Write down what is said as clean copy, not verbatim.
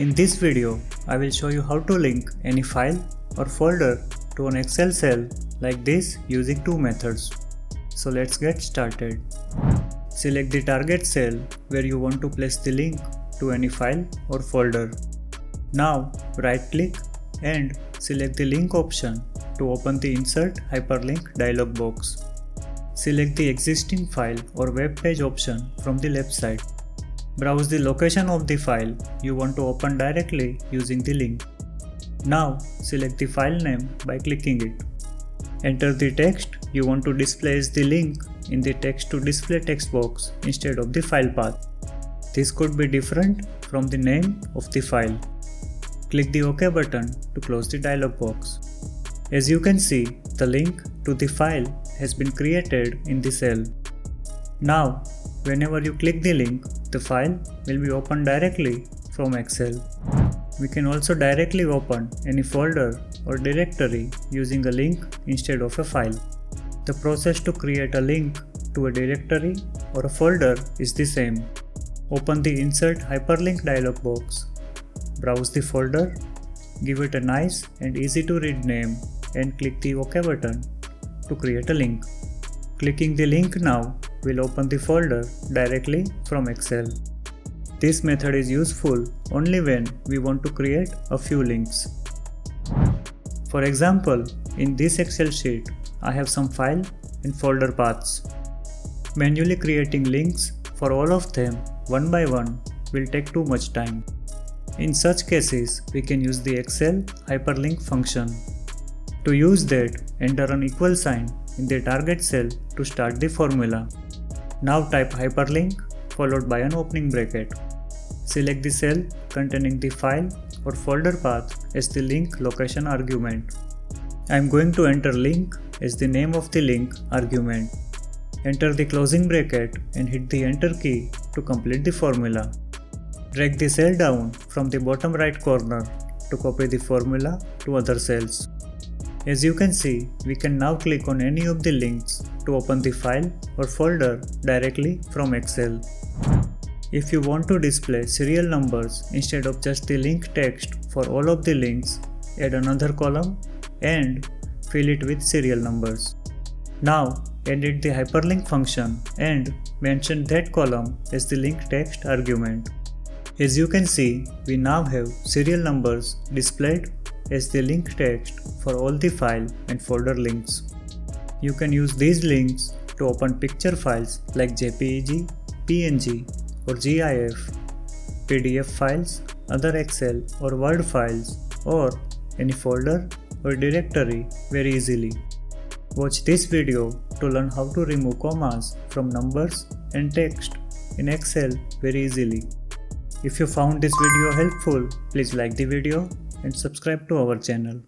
In this video, I will show you how to link any file or folder to an Excel cell like this using two methods. So let's get started. Select the target cell where you want to place the link to any file or folder. Now right click and select the link option to open the Insert Hyperlink dialog box. Select the existing file or web page option from the left side. Browse the location of the file you want to open directly using the link. Now select the file name by clicking it. Enter the text you want to display as the link in the text to display text box instead of the file path. This could be different from the name of the file. Click the OK button to close the dialog box. As you can see, the link to the file has been created in the cell. Now, whenever you click the link, the file will be opened directly from Excel. We can also directly open any folder or directory using a link instead of a file. The process to create a link to a directory or a folder is the same. Open the Insert Hyperlink dialog box. Browse the folder, give it a nice and easy to read name and click the OK button to create a link. Clicking the link now will open the folder directly from Excel. This method is useful only when we want to create a few links. For example, in this Excel sheet, I have some file and folder paths. Manually creating links for all of them one by one will take too much time. In such cases, we can use the Excel hyperlink function. To use that, enter an equal sign in the target cell to start the formula. Now type hyperlink followed by an opening bracket. Select the cell containing the file or folder path as the link location argument. I am going to enter link as the name of the link argument. Enter the closing bracket and hit the enter key to complete the formula. Drag the cell down from the bottom right corner to copy the formula to other cells. As you can see, we can now click on any of the links to open the file or folder directly from Excel. If you want to display serial numbers instead of just the link text for all of the links, add another column and fill it with serial numbers. Now edit the hyperlink function and mention that column as the link text argument. As you can see, we now have serial numbers displayed as the link text for all the file and folder links. You can use these links to open picture files like JPEG, PNG or GIF, PDF files, other Excel or Word files, or any folder or directory very easily. Watch this video to learn how to remove commas from numbers and text in Excel very easily. If you found this video helpful, please like the video and subscribe to our channel.